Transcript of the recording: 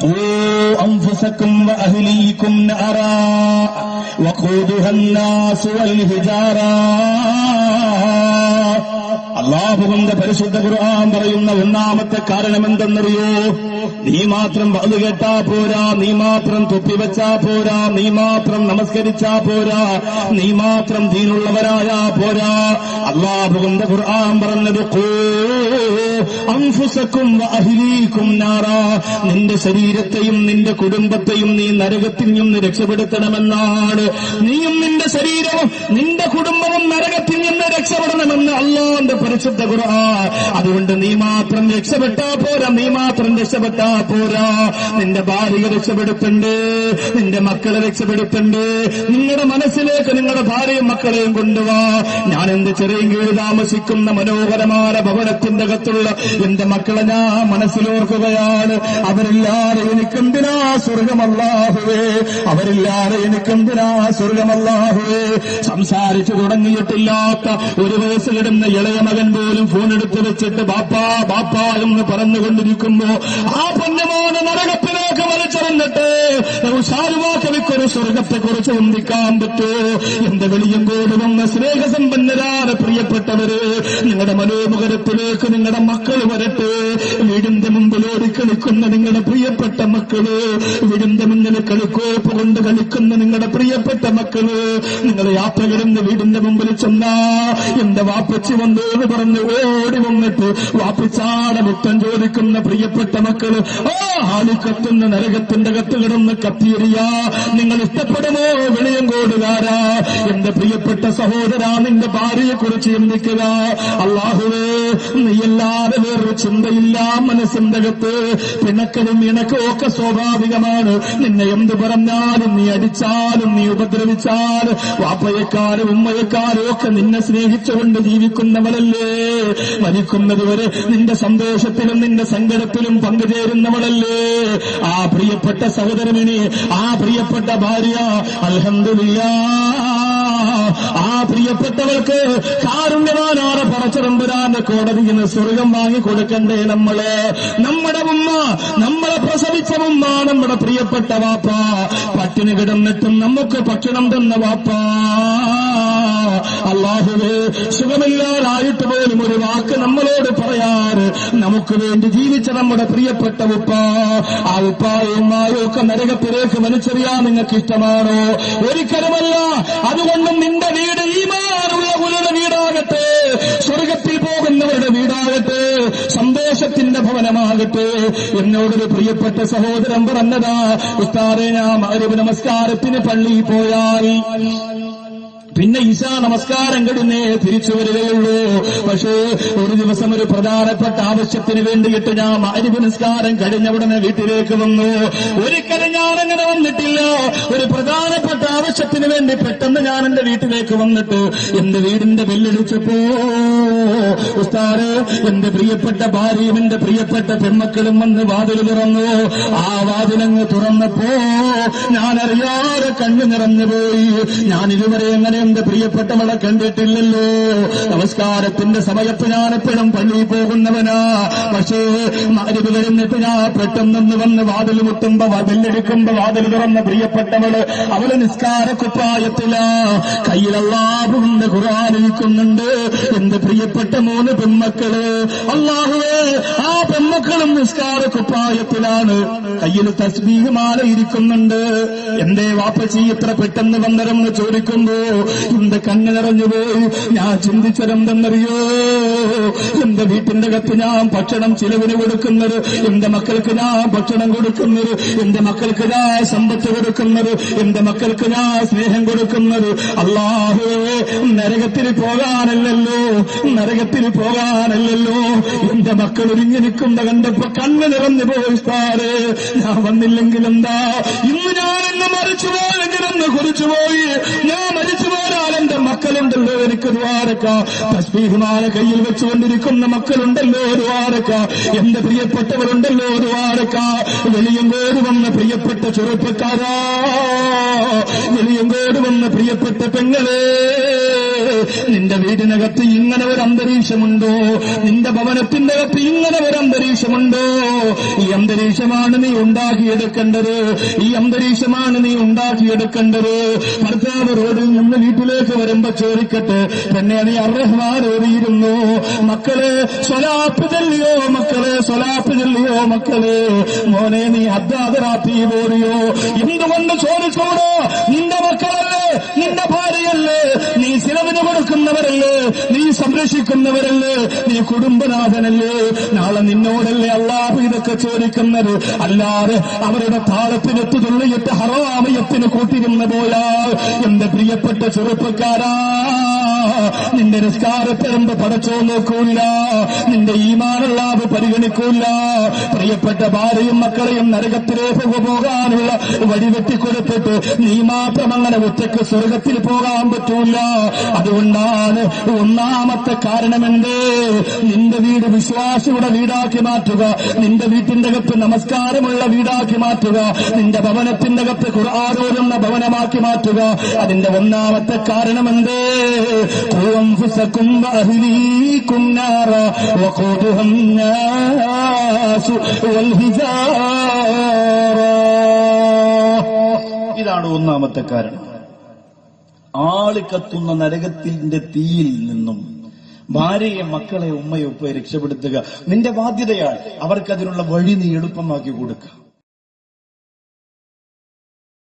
Khoo അൻഫുസകും വഅഹ്ലീകും നാറാ വഖൂദുഹാ الناس والحجارة. അല്ലാഹുവിന്റെ പരിശുദ്ധ ഖുർആൻ പറയുന്ന ഒന്നാമത്തെ കാരണം എന്തെന്നറിയോ? നീ മാത്രം വഅദ് കേട്ടാ പോരാ, നീ മാത്രം തൊപ്പിവെച്ചാ പോരാ, നീ മാത്രം നമസ്കരിച്ചാ പോരാ, നീ മാത്രം ദീനുള്ളവരായാ പോരാ. അല്ലാഹുവിന്റെ ഖുർആൻ പറഞ്ഞത് ഖൂ അൻഫുസകും വഅഹ്ലീകും നാറാ, നിന്റെ ശരീരത്തെയും നിന്റെ കുടുംബത്തെയും നീ നരകത്തിൽ നിന്ന് രക്ഷപ്പെടുത്തണമെന്നാണ്. നീയും നിന്റെ ശരീരവും നിന്റെ കുടുംബവും നരകത്തിൽ നിന്ന് രക്ഷപ്പെടണമെന്ന് അല്ലാഹുവിന്റെ പരിശുദ്ധ ഖുർആൻ. അതുകൊണ്ട് നീ മാത്രം രക്ഷപ്പെട്ടാ പോരാ, നീ മാത്രം രക്ഷപ്പെട്ടാ പോരാ, നിന്റെ ഭാര്യ രക്ഷപ്പെടുത്തണ്ട്, നിന്റെ മക്കളെ രക്ഷപ്പെടുത്തണ്ട്. നിങ്ങളുടെ മനസ്സിലേക്ക് നിങ്ങളുടെ ഭാര്യയും മക്കളെയും കൊണ്ടുവാ. ഞാൻ എന്റെ ചെറിയ കീഴ് താമസിക്കുന്ന മനോഹരമായ ഭവനത്തിന്റെ അകത്തുള്ള എന്റെ മക്കളെ ഞാൻ മനസ്സിലോർക്കുകയാണ്. അവരില്ലാതെ എനിക്കെന്തിനാ സ്വർഗമല്ലാഹുവേ, അവരില്ലാതെ എനിക്കെന്തിനാ സ്വർഗമല്ലാഹുവേ. സംസാരിച്ചു തുടങ്ങിയിട്ടില്ലാത്ത ഒരു വയസ്സ് കിടന്ന ഇളയ മകൻ പോലും ഫോൺ എടുത്ത് വെച്ചിട്ട് ബാപ്പാ ബാപ്പാ എന്ന് പറഞ്ഞുകൊണ്ടിരിക്കുമ്പോ ആ പൊന്നമോനെ നരകത്തിലേക്ക് വലിച്ചെറിഞ്ഞിട്ട് ഷാരുവാക്കവിക്കൊരു സ്വർഗത്തെക്കുറിച്ച് ചിന്തിക്കാൻ പറ്റുമോ? എന്റെ വെളിയങ്കോട് വന്ന സ്നേഹസമ്പന്നരായ പ്രിയപ്പെട്ടവര്, നിങ്ങളുടെ മനോമുഖരത്തിലേക്ക് നിങ്ങളുടെ മക്കൾ വരട്ടെ. വീടിന്റെ മുമ്പിൽ ഓടിക്കളിക്കുന്ന നിങ്ങളുടെ പ്രിയപ്പെട്ട മക്കള്, വീടിന്റെ മുന്നിൽ കളിക്കോപ്പ് കൊണ്ട് കളിക്കുന്ന നിങ്ങളുടെ പ്രിയപ്പെട്ട മക്കള്, നിങ്ങൾ യാത്ര കിടന്ന് വീടിന്റെ മുമ്പിൽ ചെന്നാ എന്റെ വാപ്പച്ചി വന്നു എന്ന് പറഞ്ഞ് ഓടി വന്നിട്ട് വാപ്പിച്ചാടെ മുത്തം ചോദിക്കുന്ന പ്രിയപ്പെട്ട മക്കള്, ആ ആളിക്കത്തുന്ന നരകത്തിന്റെ കത്ത് കിടന്ന് കത്തിയെറിയാ നിങ്ങൾ ഇഷ്ടപ്പെടുമോ? വെളിയങ്കോടുകാരാ, എന്റെ പ്രിയപ്പെട്ട സഹോദരാ, നിന്റെ ഭാര്യയെ കുറിച്ച് ചിന്തിക്കുക. അല്ലാഹുവേ, നീയല്ലാതെ വേറൊരു ചിന്തയില്ല മനസ്സിന്റെ അകത്ത്. പിണക്കലും ഇണക്കവും ഒക്കെ സ്വാഭാവികമാണ്. നിന്നെ എന്ത് പറഞ്ഞാലും, നീ അടിച്ചാലും, നീ ഉപദ്രവിച്ചാലും, വാപ്പയെക്കാരും ഉമ്മയെക്കാരും ഒക്കെ നിന്നെ സ്നേഹിച്ചുകൊണ്ട് ജീവിക്കുന്നവളല്ലേ. മരിക്കുന്നതുവരെ നിന്റെ സന്തോഷത്തിലും നിന്റെ സങ്കടത്തിലും പങ്കുചേരുന്നവളല്ലേ. ആ പ്രിയപ്പെട്ട സഹോദരനെ, ആ പ്രിയപ്പെട്ട ഭാര്യ, അൽഹംദുലില്ലാഹ്, ആ പ്രിയപ്പെട്ടവൾക്ക് കാരുണ്യവാനാണ് പടച്ചതമ്പുരാന്റെ കോടതിയിൽ നിന്ന് സ്വർഗം വാങ്ങിക്കൊടുക്കണ്ടേ നമ്മള്? നമ്മുടെ ഉമ്മ, നമ്മളെ പ്രസവിച്ച ഉമ്മ, നമ്മുടെ പ്രിയപ്പെട്ട വാപ്പ, പട്ടിണി കിടന്നിട്ടും നമുക്ക് ഭക്ഷണം തന്ന വാപ്പ. അല്ലാഹുവേ, സുഖമില്ലാതായിട്ട് പോലും ഒരു വാക്ക് നമ്മളോട് പറയാറ് നമുക്ക് വേണ്ടി ജീവിച്ച നമ്മുടെ പ്രിയപ്പെട്ട ഉപ്പ, ആ ഉപ്പായും ഉമ്മായും ഒക്കെ നരകത്തിലേക്ക് വലിച്ചെറിയാൻ നിങ്ങൾക്ക് ഇഷ്ടമാണോ? ഒരിക്കലുമല്ല. അതുകൊണ്ടും നിന്റെ വീട് ഈമാനുള്ള വീടാകട്ടെ, സ്വർഗത്തിൽ പോകുന്നവരുടെ വീടാകട്ടെ, സന്തോഷത്തിന്റെ ഭവനമാകട്ടെ. എന്നോടൊരു പ്രിയപ്പെട്ട സഹോദരൻ പറഞ്ഞതാ, ഉസ്താദേ, ഞാൻ മഗ്‌രിബ് നമസ്കാരത്തിന് പള്ളിയിൽ പോയാൽ പിന്നെ ഇശാ നമസ്കാരം കഴിഞ്ഞേ തിരിച്ചു വരികയുള്ളൂ. പക്ഷേ ഒരു ദിവസം ഒരു പ്രധാനപ്പെട്ട ആവശ്യത്തിന് വേണ്ടിയിട്ട് ഞാൻ മഗ്‌രിബ് നിസ്കാരം കഴിഞ്ഞ ഉടനെ വീട്ടിലേക്ക് വന്നു. ഒരിക്കലും ഞാൻ അങ്ങനെ വന്നിട്ടില്ല. ഒരു പ്രധാനപ്പെട്ട ആവശ്യത്തിന് വേണ്ടി പെട്ടെന്ന് ഞാൻ എന്റെ വീട്ടിലേക്ക് വന്നിട്ട് എന്റെ വീടിന്റെ ബെല്ലടിച്ചപ്പോ, ഉസ്താദ്, എന്റെ പ്രിയപ്പെട്ട ഭാര്യയും എന്റെ പ്രിയപ്പെട്ട പെൺമക്കളും വന്ന് വാതിൽ തുറന്നു. ആ വാതിലങ്ങ് തുറന്നപ്പോ ഞാനറിയാതെ കണ്ണു നിറഞ്ഞുപോയി. ഞാൻ ഇതുവരെ എങ്ങനെ എന്റെ പ്രിയപ്പെട്ടവളെ കണ്ടിട്ടില്ലല്ലോ. നമസ്കാരത്തിന്റെ സമയത്ത് ഞാൻ എപ്പോഴും പള്ളിയിൽ പോകുന്നവനാ. പക്ഷേ മഗ്‌രിബ് കഴിഞ്ഞിട്ട് ഞാൻ പെട്ടെന്നൊന്ന് വന്ന് വാതിൽ മുട്ടുമ്പോ, ബെല്ലടിക്കുമ്പോ വാതിൽ തുറന്ന പ്രിയപ്പെട്ടവള്, അവള് നിസ്കാരക്കുപ്പായത്തിലാ. കയ്യിൽ അല്ലാഹുവിന്റെ ഖുർആൻ ഇരിക്കുന്നുണ്ട്. എന്റെ പ്രിയപ്പെട്ട 3 പെൺമക്കള്, അല്ലാഹുവേ, ആ പെൺമക്കളും നിസ്കാരക്കുപ്പായത്തിലാണ്. കയ്യിൽ തസ്ബീഹ് മാല ഇരിക്കുന്നുണ്ട്. എന്റെ വാപ്പച്ചി ഇത്ര പെട്ടെന്ന് വന്നരെന്ന് ചോദിക്കുമ്പോ എന്റെ കണ്ണ് നിറഞ്ഞുപോയി. ഞാൻ ചിന്തിച്ചതെന്തെന്നറിയോ? എന്റെ വീട്ടിന്റെ അകത്ത് ഞാൻ ഭക്ഷണം ചിലവിന് കൊടുക്കുന്നത്, എന്റെ മക്കൾക്ക് ഞാൻ ഭക്ഷണം കൊടുക്കുന്നത്, എന്റെ മക്കൾക്ക് ഞാൻ സമ്പത്ത് കൊടുക്കുന്നത്, എന്റെ മക്കൾക്ക് ഞാൻ സ്നേഹം കൊടുക്കുന്നത് അല്ലാഹുവേ നരകത്തിൽ പോകാനല്ലല്ലോ, നരകത്തിൽ പോകാനല്ലല്ലോ. എന്റെ മക്കൾ ഒരുങ്ങി നിൽക്കുന്ന കണ്ടപ്പോ കണ്ണ് നിറഞ്ഞു പോയി. സാറേ, ഞാൻ വന്നില്ലെങ്കിൽ എന്താ? ഇന്ന് ഞാനെന്ന് മരിച്ചുപോയെങ്കിലെന്ന് കുറിച്ചുപോയി. ഞാൻ മരിച്ചുപോയാൽ എന്റെ മക്കളുണ്ടല്ലോ എനിക്ക് മക്കൾക്ക് ദ്വാരക്ക, തസ്ബീഹുമാല കയ്യിൽ വെച്ചുകൊണ്ടിരിക്കുന്ന മക്കളുണ്ടല്ലോ ദ്വാരക്ക, എന്റെ പ്രിയപ്പെട്ടവരുണ്ടല്ലോ ദ്വാരക്ക. വെളിയങ്കോട് വന്ന പ്രിയപ്പെട്ട ചെറുപ്പക്കാരാ, വെളിയങ്കോട് വന്ന പ്രിയപ്പെട്ട പെങ്ങളെ, നിന്റെ വീടിനകത്ത് ഇങ്ങനെ ഒരു അന്തരീക്ഷമുണ്ടോ? നിന്റെ ഭവനത്തിന്റെ അകത്ത് ഇങ്ങനെ ഒരു അന്തരീക്ഷമുണ്ടോ? ഈ അന്തരീക്ഷമാണ് നീ ഉണ്ടാക്കിയെടുക്കേണ്ടത്. ഈ അന്തരീക്ഷമാണ് നീ ഉണ്ടാക്കിയെടുക്കേണ്ടത്. ഭർത്താവ് റോഡിൽ നിന്ന് വീട്ടിലേക്ക് വരുമ്പോ ചോദിക്കട്ടെ, തന്നെ നീ അർറഹ്മാൻ ഓതിയിരുന്നു? മക്കളെ സ്വലാത്ത് ചൊല്ലിയോ? മക്കളെ സ്വലാത്ത് ചൊല്ലിയോ? മക്കളെ മോനെ നീ അദ്ദാദറാത്തി ഓതിയോ? എന്തുകൊണ്ട് ചോദിച്ചോടോ? നിന്റെ മക്കളല്ലേ, നിന്റെ ഭാര്യയല്ലേ, നീ ചിലവിന് കൊടുക്കുന്നവരല്ലേ, നീ സംരക്ഷിക്കുന്നവരല്ലേ, നീ കുടുംബനാഥനല്ലേ. നാളെ നിന്നോടല്ലേ അല്ലാഹു ഇതൊക്കെ ചോദിക്കുന്നത്. അല്ലാതെ അവരുടെ താളത്തിനെത്തു തുള്ളിയിട്ട് ഹറാമയത്തിന് കൂട്ടിരുന്നു പോയാൽ എന്റെ പ്രിയപ്പെട്ട ചെറുപ്പക്കാരാ, നിന്റെ നിസ്കാരപ്പെരുമ്പ് പടച്ചോ നോക്കൂല, നിന്റെ ഈമാനല്ലാതെ പരിഗണിക്കൂല. പ്രിയപ്പെട്ട ഭാര്യയും മക്കളെയും നരകത്തിലേക്ക് പോകാനുള്ള വഴിവെട്ടിക്കൊടുത്തിട്ട് നീ മാത്രം അങ്ങനെ ഒറ്റയ്ക്ക് സ്വർഗത്തിൽ പോകാൻ പറ്റൂല. അതുകൊണ്ടാണ് ഒന്നാമത്തെ കാരണമെന്ത്? നിന്റെ വീട് വിശ്വാസിയുടെ വീടാക്കി മാറ്റുക, നിന്റെ വീട്ടിന്റെ അകത്ത് നമസ്കാരമുള്ള വീടാക്കി മാറ്റുക, നിന്റെ ഭവനത്തിന്റെ അകത്ത് ഖുർആനോതുന്ന ഭവനമാക്കി മാറ്റുക. അതിന്റെ ഒന്നാമത്തെ കാരണമെന്ത്? أنفسكم وأهليكم نارا وقودها الناس والحجارة. ഇതാണ് ഒന്നാമത്തെ കാരണം. ആളിക്കത്തുന്ന നരകത്തിന്റെ തീയിൽ നിന്നും ഭാര്യയെ, മക്കളെ, ഉമ്മയെ, ഉപ്പയെ രക്ഷപ്പെടുത്തുക നിന്റെ ബാധ്യതയാണ്. അവർക്കതിനുള്ള വഴി നീ എളുപ്പമാക്കി കൊടുക്കുക.